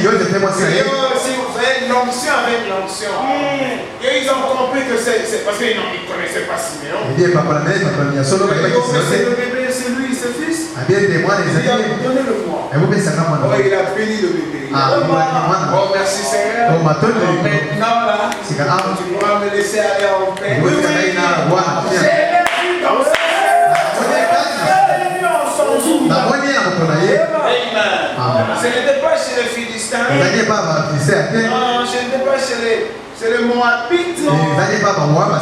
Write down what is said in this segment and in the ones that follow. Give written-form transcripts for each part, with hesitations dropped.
Yo, je fais moi ça. Et aussi, vous savez, l'onction avec l'onction. Et ils ont compris que c'est parce qu'ils ne connaissaient pas Siméon. Il dit, papa, la mère, papa, il y a solo, c'est le bébé, c'est lui, c'est fils. Ah bien, des mois, les Il a années. donné le moi. Et vous pensez ça comment? Oh, il a béni le bébé. Oh, merci Seigneur. Oh, maintenant, là, tu pourras me laisser aller en paix. Oui, ce n'était pas chez les Philistins. Non, ce n'était pas chez les Moabites.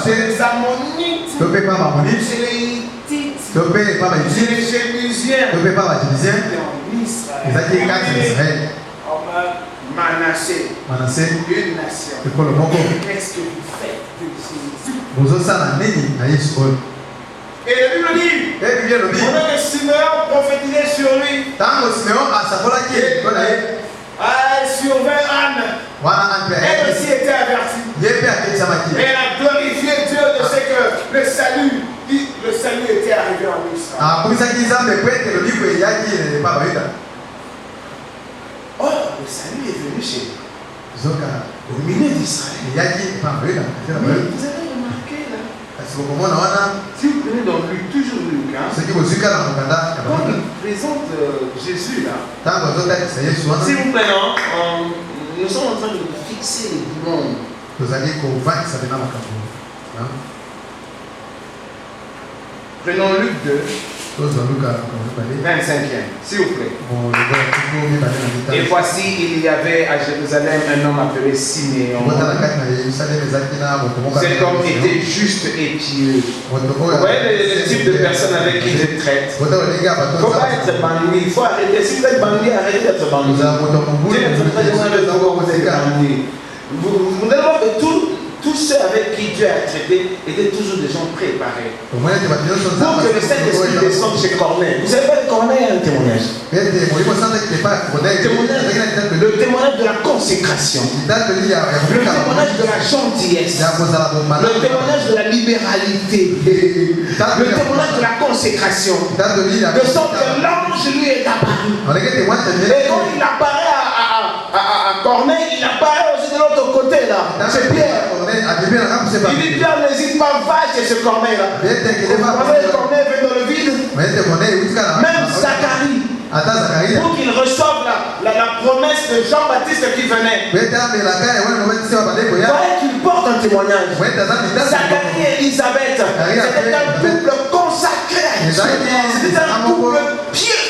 Chez les Ammonites. Chez les Hittites. Chez les Jébusiens. Israël. Manassé. Une nation. Qu'est-ce que vous faites de Jésus? Et la Bible dit, pendant que Siméon prophétisait sur lui, sur 20 Anne, elle aussi était avertie. Elle a glorifié Dieu de ce que le salut était arrivé en Israël. Oh, le salut est venu chez nous. Au milieu d'Israël. Vous avez remarqué là? Si vous prenez dans Luc, toujours Luc, quand il présente Jésus là, s'il vous plaît, nous sommes en train de fixer les mondes. Prenons Luc 2, 25e, s'il vous plaît. Et voici, il y avait à Jérusalem un homme appelé Siméon. Cet homme était juste et pieux. Vous voyez le type de personne avec qui je traite. Il ne faut pas être bandit, il faut arrêter. Si vous êtes bandit, arrêtez d'être bandit. Dieu est très loin de vous êtes bandit. Vous allez voir que tous ceux avec qui Dieu a traité étaient toujours des gens préparés. Pour que le Saint-Esprit descende chez Corneille. Vous savez pas que Corneille a un témoignage. Le témoignage de la consécration. Le témoignage de la gentillesse. Le témoignage de la libéralité. Le témoignage de la consécration. De sorte que l'ange lui est apparu. Et quand il apparaît à Corneille, il apparaît aussi de l'autre côté là. C'est Pierre. Il dit Pierre, n'hésite pas, va chez ce Corneille là. Corneille vient dans le vide. Même Zacharie. Pour qu'il reçoive la promesse de Jean-Baptiste qui venait. Fallait qu'il porte un témoignage. Zacharie et Élisabeth, c'était un couple consacré à Dieu. C'était un couple pieux.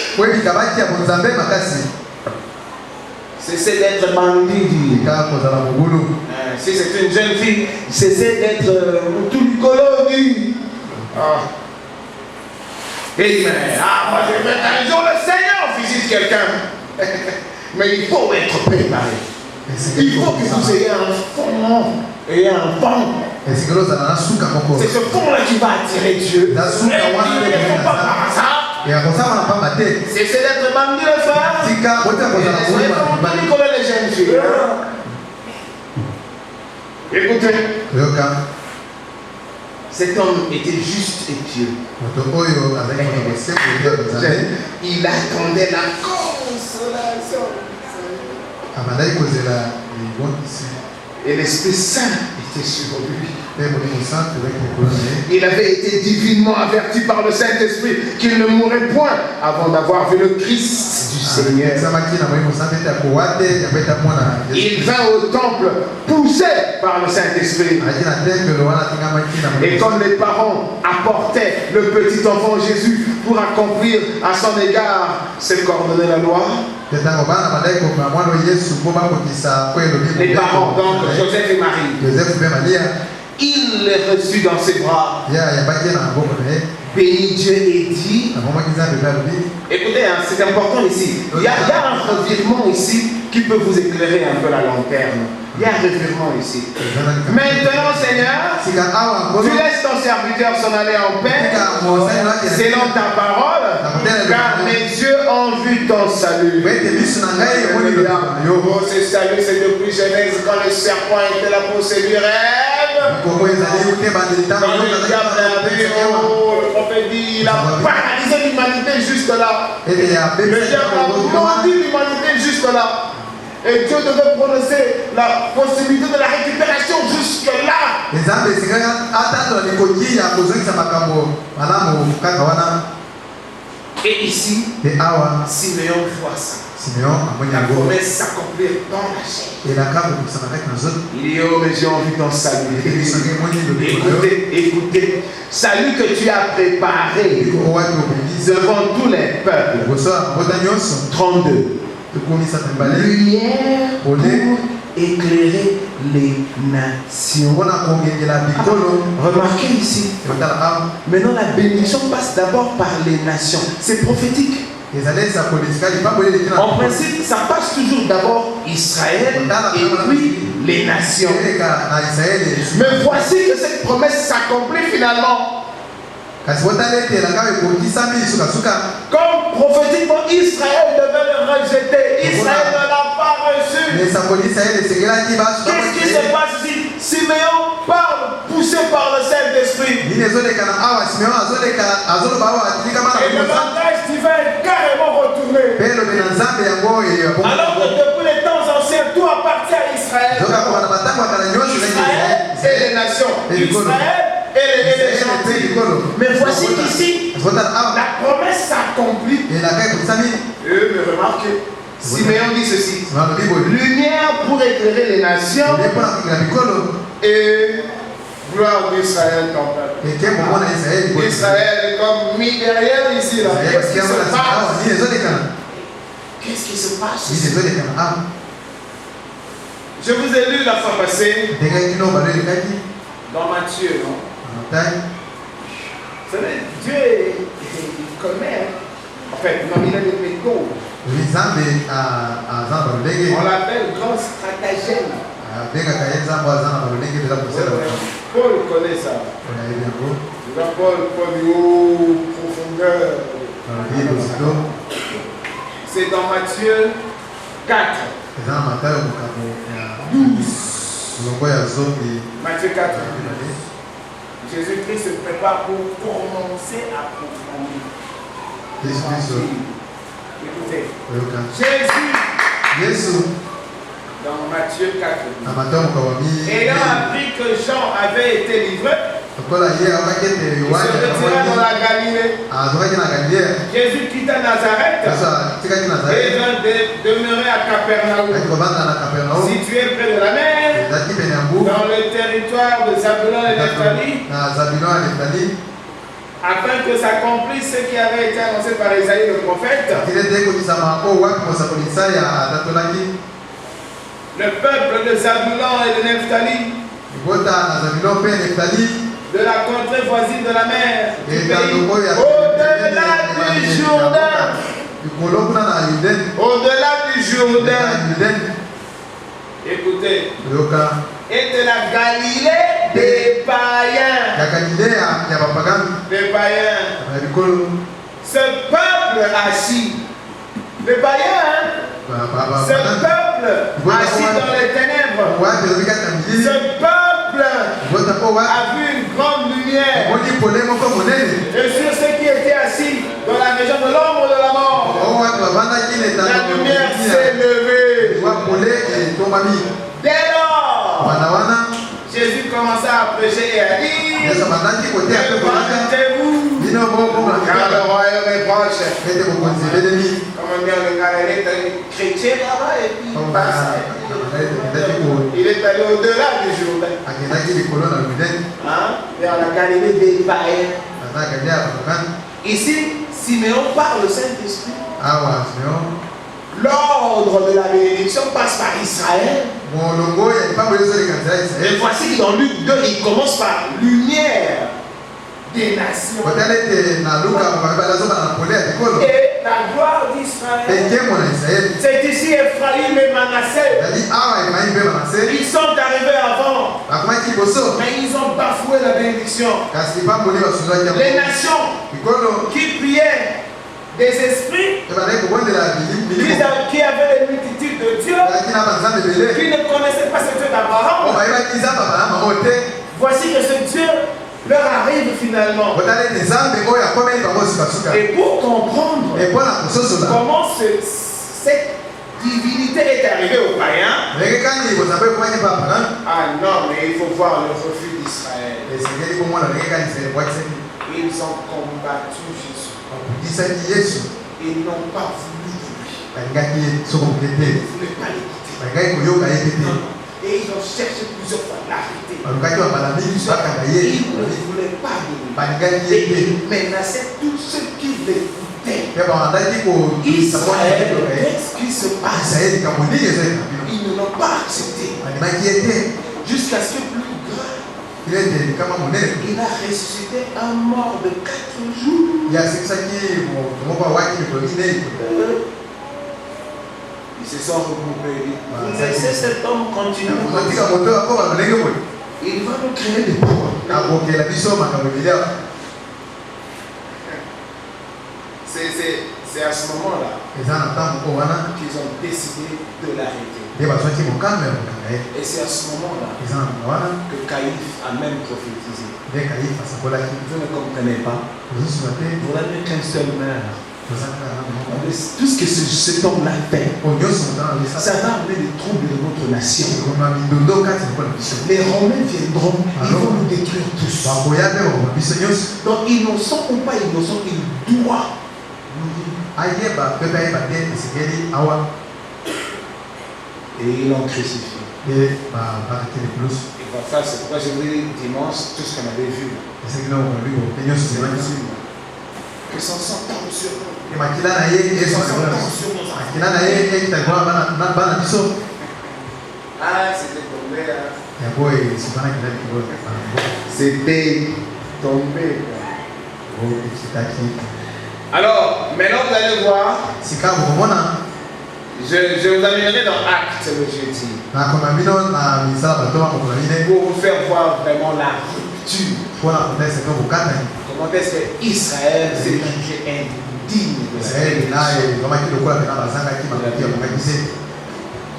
Cessez d'être bandit. Si c'est une jeune fille, cessez d'être tout du colonie. Amen. Moi je vais un jour le Seigneur visite quelqu'un. Mais il faut être préparé. Il faut que vous ayez un fond. Et un fond. C'est ce fond-là qui va attirer Dieu. Il ne faut pas par hasard. Cessez d'être bandit le frère. Soyez comme les jeunes filles. Écoutez. Cet homme était juste et pieux. Il attendait la consolation. Et l'Esprit Saint était sur lui. Il avait été divinement averti par le Saint-Esprit qu'il ne mourrait point avant d'avoir vu le Christ du Seigneur. Il vint au temple poussé par le Saint-Esprit. Et comme les parents apportaient le petit enfant Jésus pour accomplir à son égard ce qu'ordonnait la loi, les parents, donc Joseph et Marie, il les reçut dans ses bras, bénit Dieu et dit, écoutez, c'est important ici, il y a un revirement ici qui peut vous éclairer un peu la lanterne. Il y a un revirement ici. Maintenant, Seigneur, tu laisses ton serviteur s'en aller en paix, selon ta parole, car mes yeux ont vu ton salut. Oh, ce salut, c'est depuis Genèse, quand le serpent était là pour séduire Ève. Quand le diable est arrivé, le prophète dit, il a paralysé l'humanité jusque là. Le diable a maudit l'humanité jusque là. Et Dieu devait prononcer la possibilité de la récupération jusque là. Et ici, Siméon voit ça. La promesse s'accomplir dans la chair. Il dit, oh, mais j'ai envie d'en saluer. Écoutez, salut que tu as préparé devant tous les peuples. 32. Lumière pour éclairer les nations. Remarquez ici. Maintenant, la bénédiction passe d'abord par les nations. C'est prophétique. En principe, ça passe toujours d'abord Israël et puis les nations. Mais voici que cette promesse s'accomplit finalement. Comme prophétiquement, Israël devait le rejeter. Israël ne l'a pas reçu. Qu'est-ce qui se passe ici? Siméon parle, poussé par le Saint-Esprit. Et le langage divin est carrément retourné. Alors que depuis les temps anciens, tout appartient à Israël. Israël et les nations. Israël et les gentils. Mais voici qu'ici, la promesse s'accomplit. Et remarquez, Siméon dit ceci: lumière pour éclairer les nations et gloire d'Israël, ton peuple. Israël est comme mis derrière ici. Qu'est-ce qui se passe? Qu'est-ce qui se passe ici? Je vous ai lu la fois passée dans Matthieu, non? Vous savez, Dieu il connaît. En fait, non, il a des méthodes. On l'appelle grand stratagème. Paul connaît ça. Paul du haut, profondeur. C'est dans Matthieu 4. 12. Matthieu 4. Jésus-Christ se prépare pour commencer à proclamer. Écoutez, Jésus, dans Matthieu 4, ayant appris que Jean avait été livré, il se retira dans la Galilée. Jésus quitta Nazareth et vint demeurer à Capernaum, situé près de la mer, dans le territoire de Zabulon et Nephtali, afin que s'accomplisse ce qui avait été annoncé par Isaïe le prophète. Le peuple de Zabulon et de Nephtali, de la contrée voisine de la mer, du pays, au-delà du Jourdain. Au-delà du Jourdain. Écoutez. Et de la Galilée des païens. Des païens. Ce peuple assis. Les païens. Ce peuple assis dans les ténèbres. Ce peuple a vu une grande lumière. Et sur ceux qui étaient assis dans la région de l'ombre de la mort, la lumière s'est levée. Dès lors, Jésus commença à prêcher et à dire: repentez-vous, car le royaume est proche. Comme on dit en Galilée, chrétien là-bas et puis il est allé au-delà du Jourdain, vers la Galilée des païens. Ici, Siméon parle le Saint-Esprit. L'ordre de la bénédiction passe par Israël. Et voici dans Luc 2, il commence par lumière des nations. Et la gloire d'Israël. C'est ici Ephraïm et Manassé. Ils sont arrivés avant. Mais ils ont bafoué la bénédiction. Les nations qui priaient des esprits qui avaient les multitudes de Dieu, qui ne connaissaient pas ce Dieu d'Abraham, voici que ce Dieu leur arrive finalement. Et pour comprendre comment cette divinité est arrivée aux païens, ah non, mais il faut voir le refus d'Israël. Ils ont combattu Jésus. Ils n'ont pas voulu de lui. Ils ne voulaient pas l'écouter. Et ils ont cherché plusieurs fois l'arrêter. Ils ne voulaient pas de lui. Et ils menaçaient tous ceux qui l'écoutaient. Israël, qu'est-ce qui se passe? Ils ne l'ont pas accepté. Jusqu'à ce que plus grave, il a ressuscité un mort de 4 jours. Ils se sont regroupés. Vous laissez cet homme continuer. Il va nous créer des problèmes. C'est à ce moment-là qu'ils ont décidé de l'arrêter. Et c'est à ce moment-là que Caïphe a même prophétisé. Vous ne comprenez pas. Vous n'avez qu'un seul maire. Tout ce que cet homme-là fait, ça va amener des troubles de notre nation. Les Romains viendront, ils vont nous détruire tous. Donc innocent ou pas innocent, il doit et ils l'ont crucifié. Et ça, c'est pourquoi je vous dis dimanche tout ce qu'on avait vu. Que son sang tombe sur nous. Ah, c'était tombé. C'était tombé. Alors, maintenant vous allez voir. Je vous amènerai dans Actes le jeudi. Pour vous faire voir vraiment la rupture. Comment est-ce que Israël s'est jugé indigne de ça?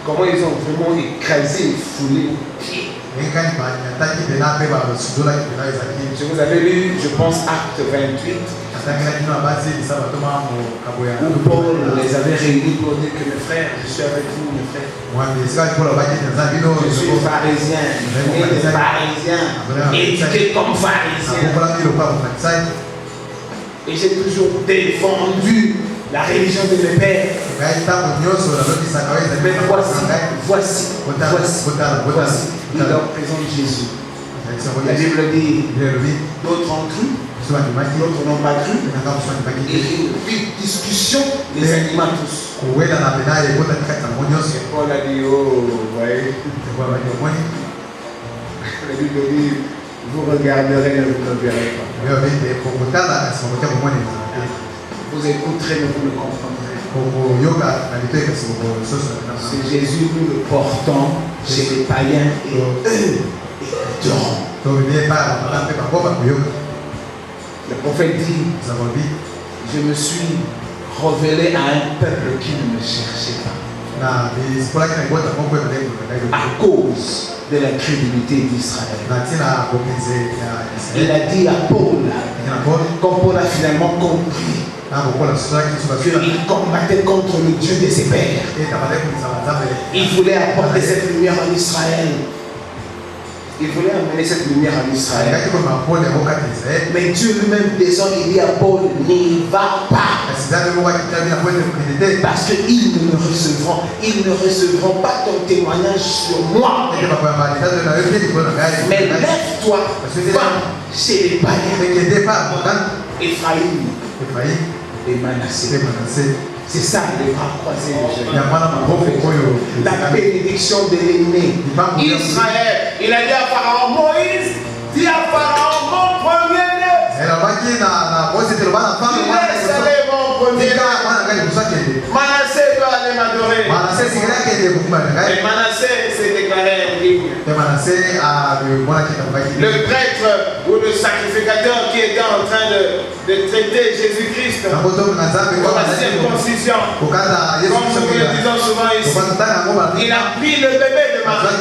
Comment ils ont vraiment écrasé et foulé aux pieds. Je vous avais lu, je pense, Acte 28. Où Paul les avait réunis pour dire que mes frères, je suis avec vous, mes frères. Je suis pharisien, éduqué comme pharisien. Et j'ai toujours défendu la religion de mes pères. Mais voici. Il leur présente Jésus. La Bible dit, d'autres ont cru, d'autres n'ont pas cru. Et une vive discussion les anima tous. Et Paul a dit, oh, vous voyez. La Bible dit, vous regarderez, mais vous ne verrez pas. Vous écouterez, mais vous ne comprendrez pas. C'est Jésus, nous le portons chez les païens et eux écouteront. Le prophète dit, je me suis révélé à un peuple qui ne me cherchait pas. À cause de la crédulité d'Israël. Il a dit à Paul, quand Paul a finalement compris qu'il combattait contre le Dieu de ses pères, il voulait apporter cette lumière en Israël. Il voulait amener cette lumière en Israël. Mais Dieu lui-même descend, il dit à Paul, n'y va pas. Parce qu'ils ne recevront pas ton témoignage sur moi. Mais lève-toi, va chez les païens. Ephraïm et Manassé. C'est ça, les bras croisés de Jésus. La bénédiction de l'aîné. Israël, il a dit à Pharaon, Moïse, dis à Pharaon, mon premier-né. Tu laisses aller mon premier-né. Manassé doit aller m'adorer. Et Manassé s'est déclaré indigne. Le prêtre ou le sacrificateur qui était en train de traiter Jésus-Christ pour la circoncision, comme nous le disons souvent ici, il a pris le bébé de Marie.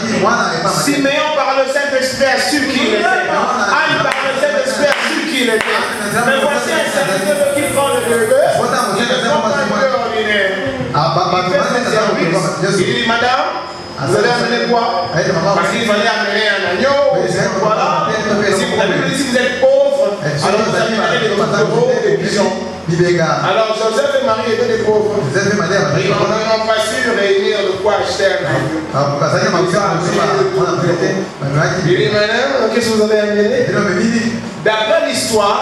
Siméon par le Saint-Esprit a su qui il était. Anne par le Saint-Esprit a su qui il était. Mais voici un serviteur qui prend le bébé. Il ne prend pas un peu ordinaire. Il dit, madame, vous allez amener quoi? Parce qu'il fallait amener un agneau. Voilà. Si vous êtes pauvre, alors vous amènerez des taureaux, des pigeons. Alors Joseph et Marie étaient des pauvres. Ils n'ont pas su réunir de quoi acheter un agneau. Il dit, madame, qu'est-ce que vous avez amené? D'après l'histoire,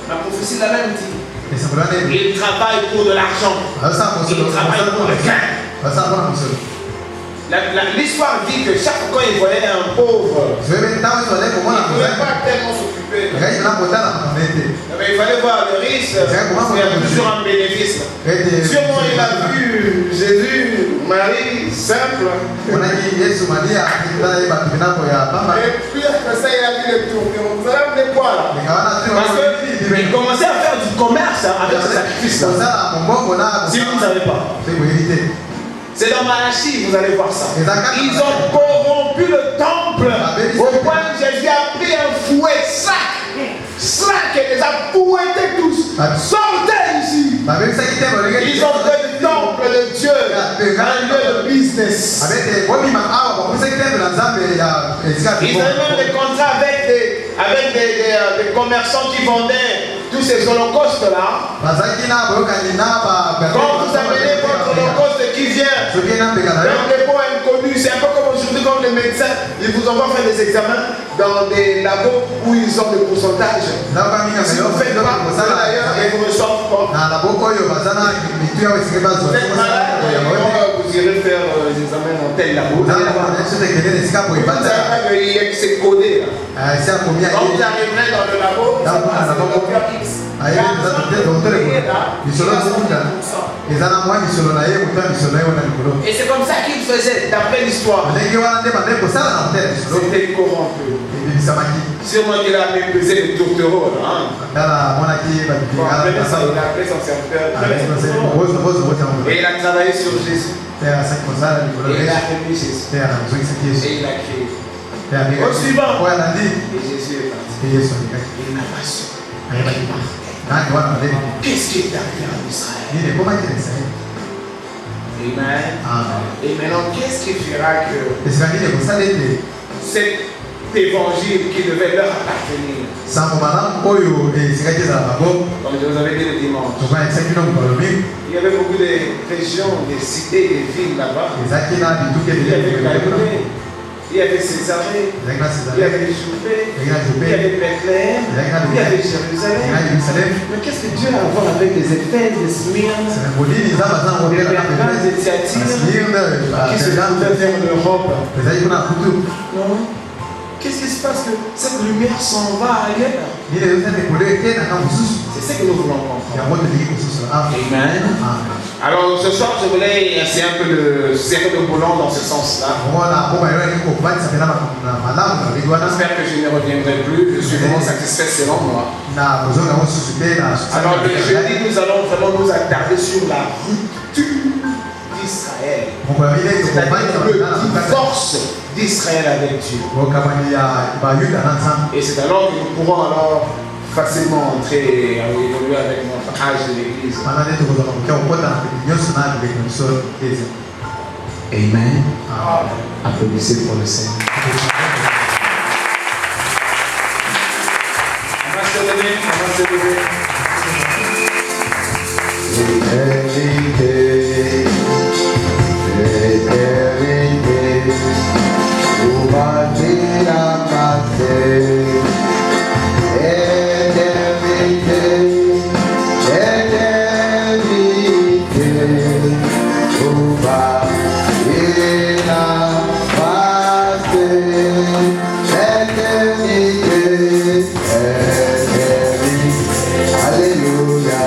la prophétie l'a même dit. Il travaille pour de l'argent. Il travaille pour le gain. L'histoire dit que chaque fois qu'il voyait un pauvre, il ne pouvait pas tellement s'occuper. Mais il fallait voir le risque, parce qu'il y avait toujours un bénéfice. Sûrement il a vu Jésus, Marie, simple. Et puis après ça, il a vu les tours. Vous allez amener quoi là? Parce qu'il commençait à faire du commerce avec ce sacrifice-là. Si vous ne savez pas. C'est dans Malachie, vous allez voir ça. Ils ont corrompu le temple au point que Jésus a pris un fouet sac et les a fouettés tous. Sortez ici. Ils ont fait le temple de Dieu un lieu de business. Ils avaient même des contrats avec des commerçants qui vendaient tous ces holocaustes-là. Quand vous amenez votre holocauste qui vient d'un dépôt inconnu, c'est un peu comme aujourd'hui, comme les médecins, ils vous envoient faire des examens dans des labos où ils ont des pourcentages. Si vous ne faites pas, d'ailleurs, ils ne vous reçoivent pas. Vous êtes malade, vous irez faire des examens dans tel labo. Vous savez pas que c'est codé là. Quand vous arriverez dans le labo, et c'est comme ça qu'il faisait, d'après l'histoire. C'était corrompu. Sûrement qu'il a méprisé les tourtereaux. Bon, après ça, il a appelé son serviteur. Et il a travaillé sur Jésus. Et il a remis Jésus. Et il a crié. Au suivant. Et Jésus est parti. Il n'a pas su. Qu'est-ce qui est arrivé en Israël? Amen. Et maintenant, qu'est-ce qui fera que cet évangile qui devait leur appartenir, comme je vous avais dit le dimanche, il y avait beaucoup de régions, des cités, des villes là-bas. Il y avait Galilée, il y avait Césarée, il y avait Joupé, il y avait Bethléem, il y avait Jérusalem. Mais qu'est-ce que Dieu a à voir avec les Éphèses, les Smyrne, les Pergame, les Thyatire, qui se trouvaient vers l'Europe? Non. Qu'est-ce qui se passe que cette lumière s'en va ailleurs? C'est ce que nous voulons comprendre. Amen. Alors ce soir, je voulais essayer un peu de serrer le boulon dans ce sens-là. J'espère que je ne reviendrai plus. Je suis vraiment satisfait selon moi. Alors le jeudi, nous allons vraiment nous attarder sur la rupture d'Israël. C'est-à-dire le divorce d'Israël avec Dieu. Et c'est alors que nous pourrons alors facilement entrer et évoluer avec notre âge de l'église. Amen. Applaudissez pour le Seigneur. On va se lever, on va se lever. Alléluia.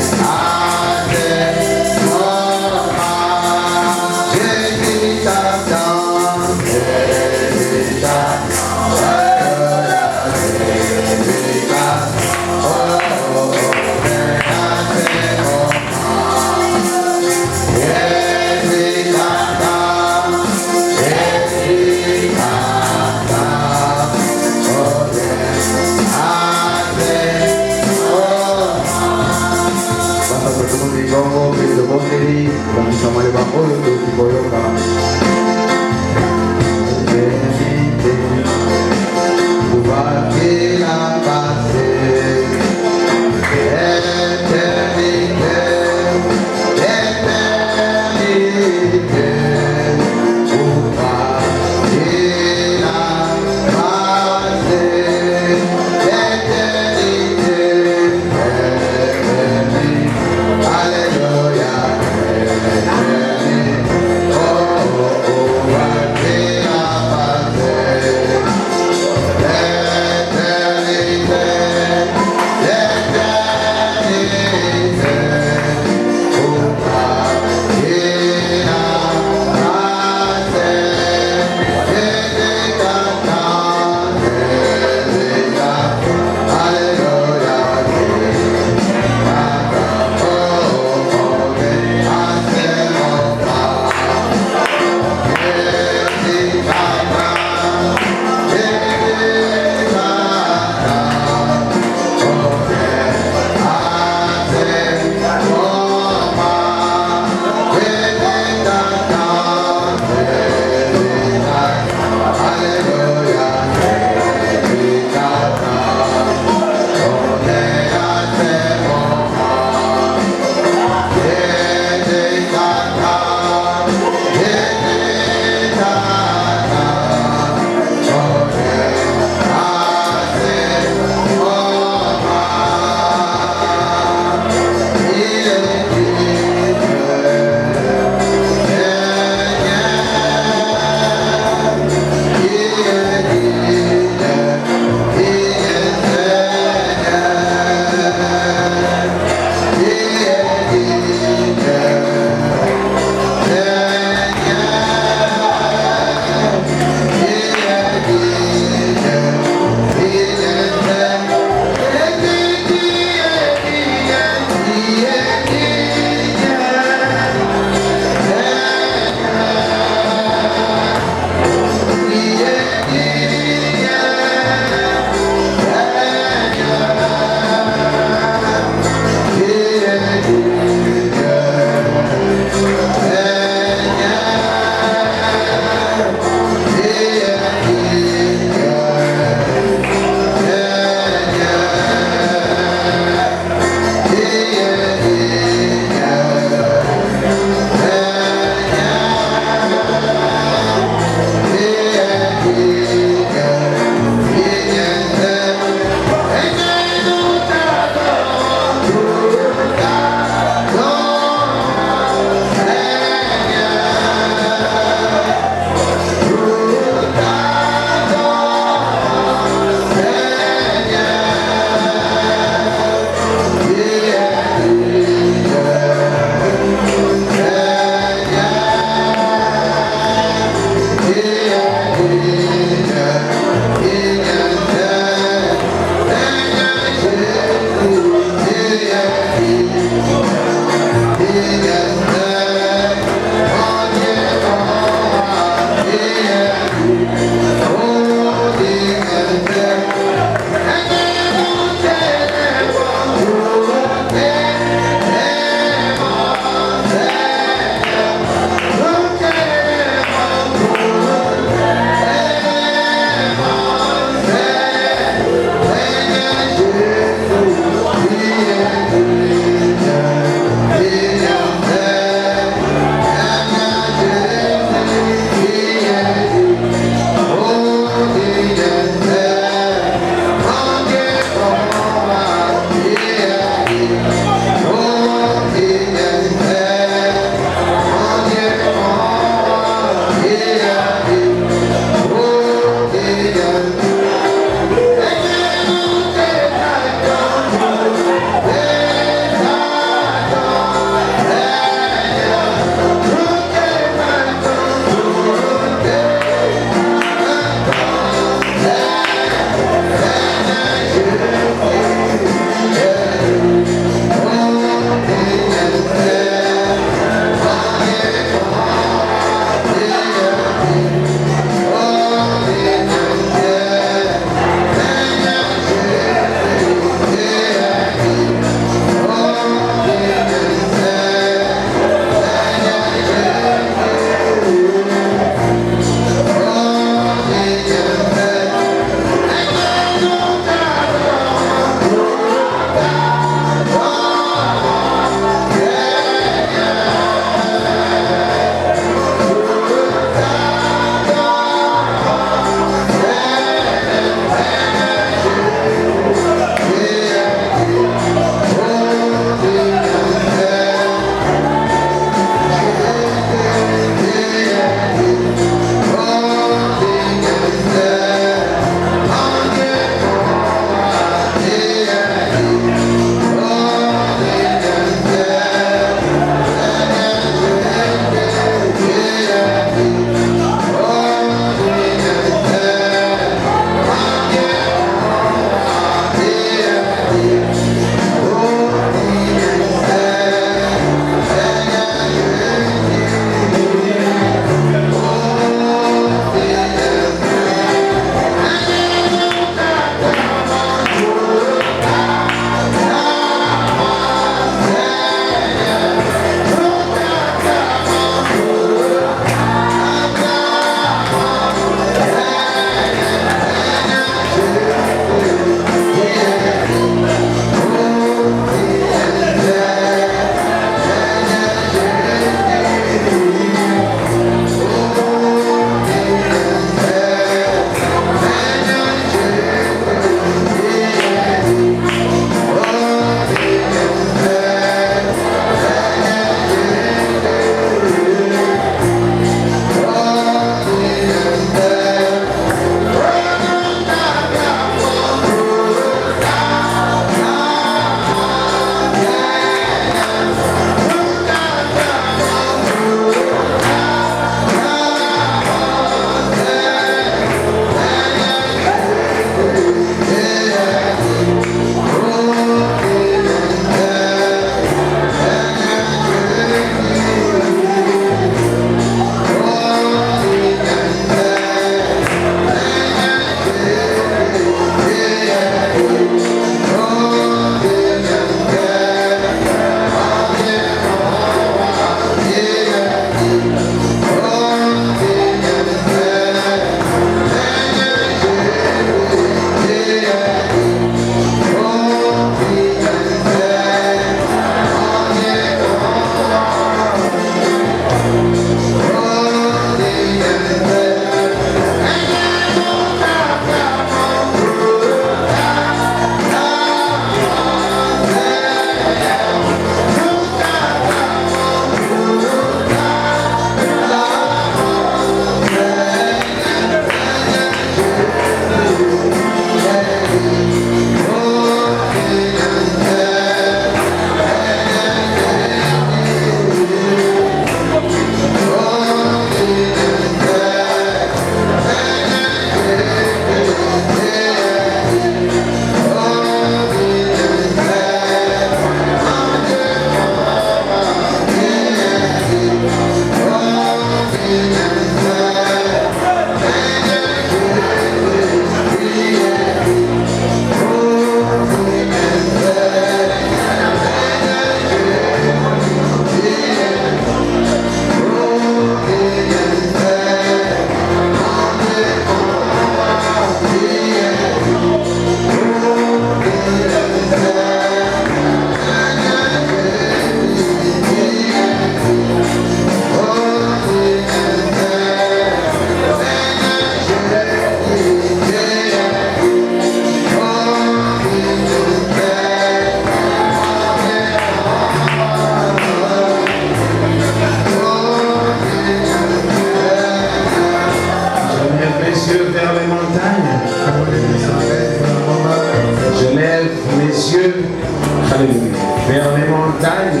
montagne,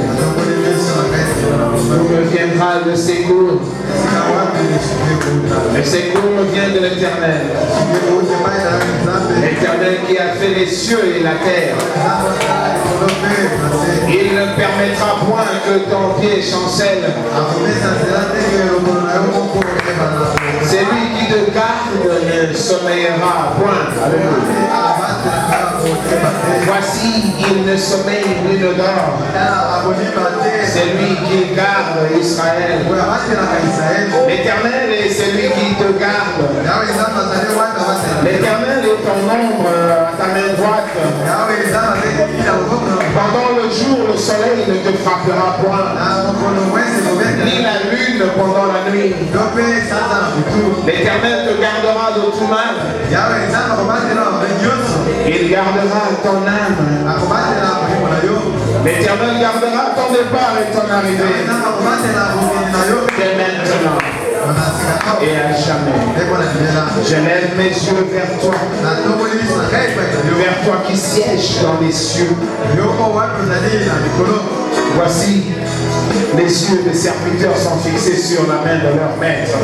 d'où me viendra le secours. Le secours vient de l'Éternel. L'Éternel qui a fait les cieux et la terre. Il ne permettra point que ton pied chancelle. C'est lui qui te garde, ne sommeillera point. Alléluia. Voici, il ne sommeille ni ne dort. C'est lui qui garde Israël. L'Éternel est celui qui te garde. L'Éternel est ton ombre à ta main droite. Pendant le jour, le soleil ne te frappera point, ni la lune pendant la nuit. L'Éternel te gardera de tout mal. Il gardera ton âme. L'Éternel gardera ton départ et ton arrivée. Dès maintenant et à jamais. Je lève mes yeux vers toi. Vers toi qui sièges dans les cieux. Voici, les yeux des serviteurs sont fixés sur la main de leur maître.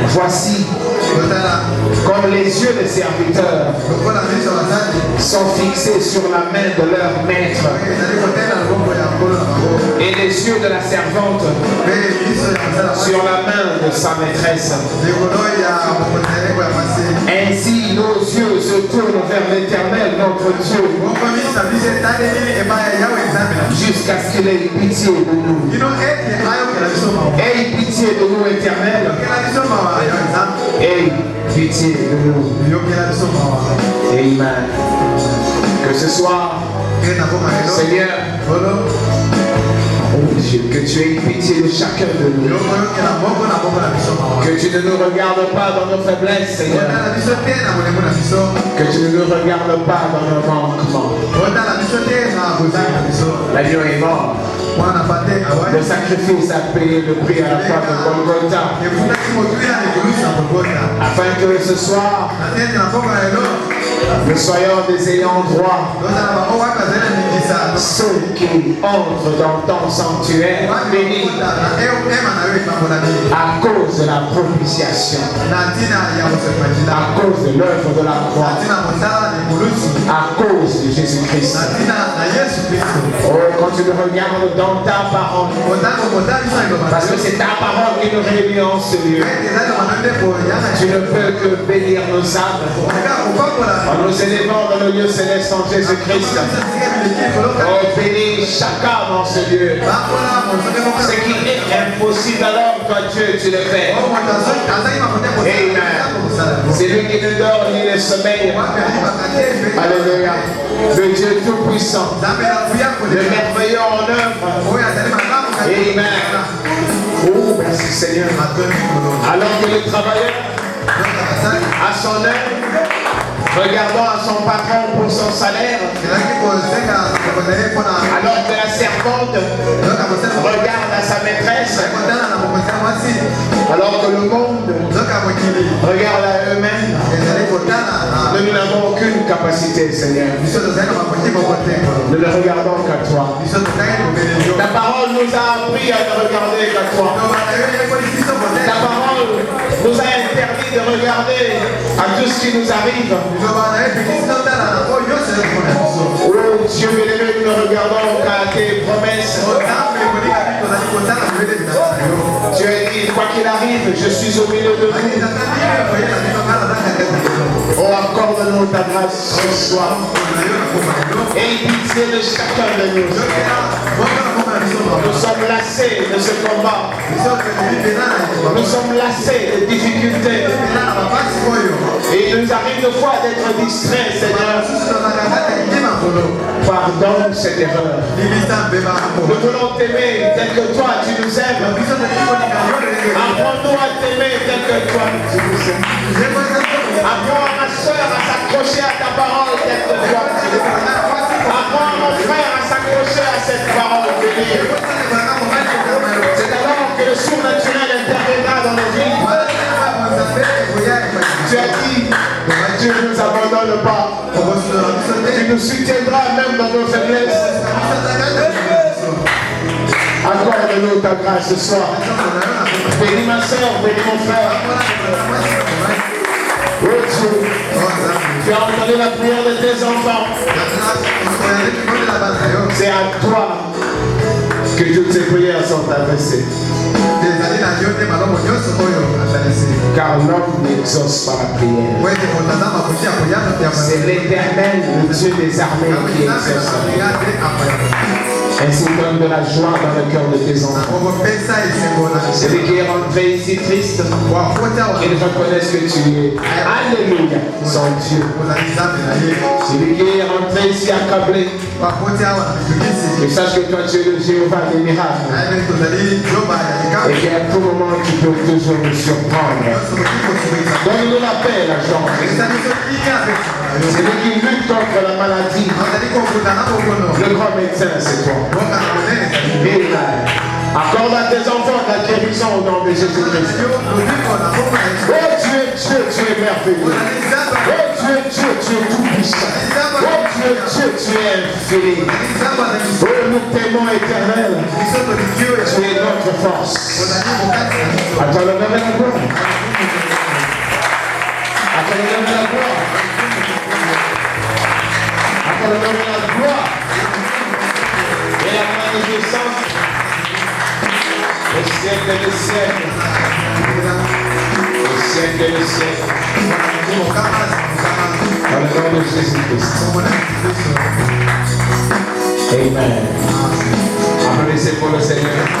Voici, comme les yeux des serviteurs sont fixés sur la main de leur maître, et les yeux de la servante sur la main de sa maîtresse. Ainsi, nos yeux se tournent vers l'Éternel, notre Dieu, jusqu'à ce qu'il ait pitié de nous. Aie pitié de nous, Éternel. Aie pitié de nous. Amen. Que ce soir, Seigneur, que tu aies pitié de chacun de nous. Que tu ne nous regardes pas dans nos faiblesses, Seigneur. Que tu ne nous regardes pas dans nos manquements. L'agneau est mort. Le sacrifice a payé le prix à la croix de Golgotha. Afin que ce soir, nous soyons des ayants droit. Ceux qui entrent dans ton sanctuaire béni à cause de la propitiation, à cause de l'œuvre de la croix, à cause de Jésus-Christ. Oh, quand tu nous regardes dans ta parole, parce que c'est ta parole qui nous réunit en ce lieu, tu ne peux que bénir nos âmes en nous élevant dans le lieu céleste en Jésus-Christ. Oh, bénis chaque âme en ce lieu. Ce qui est impossible alors, toi Dieu, tu le fais. Amen. C'est lui qui ne dort ni ne sommeille. Alléluia. Le Dieu tout-puissant, le merveilleux en œuvre. Amen. Oh, merci Seigneur. Alors que le travailleur a son œuvre, regardant à son patron pour son salaire, alors que la servante regarde à sa maîtresse, alors que le monde regarde à eux-mêmes, nous n'avons aucune capacité, Seigneur. Nous ne regardons qu'à toi. Ta parole nous a appris à ne regarder qu'à toi. Ta parole nous a interdit de regarder à tout ce qui nous arrive. Oh Dieu bien-aimé, nous ne regardons qu'à tes promesses. Tu as dit, quoi qu'il arrive, je suis au milieu de vous. Oh, accorde-nous ta grâce ce soir. Aie pitié de chacun de nous. Nous sommes lassés de ce combat. Nous sommes lassés des difficultés. Et il nous arrive de fois d'être distraits, Seigneur. Pardonne cette erreur. Nous voulons t'aimer tel que toi tu nous aimes. Apprends-nous à t'aimer tel que toi tu nous aimes. Apprends à ma soeur à s'accrocher à ta parole tel que toi tu nous aimes. Apprends à mon frère à s'accrocher à cette parole bénie. C'est alors que le surnaturel interviendra dans nos vies. Tu as dit, Dieu ne nous abandonne pas. nous soutiendras même dans nos faiblesses. Accorde-nous ta grâce ce soir. Bénis ma soeur, bénis mon frère. Oh Dieu, tu as entendu la prière de tes enfants. C'est à toi que toutes ces prières sont adressées. Car l'homme n'exauce pas la prière. C'est l'Éternel, le Dieu des armées, qui exauce la prière. Ainsi donne de la joie dans le cœur de tes enfants. Celui qui est rentré ici triste, qu'il reconnaisse que tu es, alléluia, son Dieu. Celui qui est rentré ici accablé, qu'il sache que toi tu es le Jéhovah des miracles. Et qu'à tout moment tu peux toujours nous surprendre. Donne-nous la paix, la joie. Celui qui lutte contre la maladie, le grand médecin, c'est toi. Amen. Accorde à tes enfants ta guérison au nom de Jésus-Christ. Oh Dieu, Dieu, tu es merveilleux. Oh Dieu, Dieu, tu es tout puissant. Oh Dieu, Dieu, tu es infini. Oh, nous t'aimons éternel. Tu es notre force. À toi le nom de la gloire. À toi le nom de la gloire. À toi le nom de la gloire. Et la magnificence au siècle des siècles. Au siècle des siècles. Dans le nom de Jésus-Christ. Amen.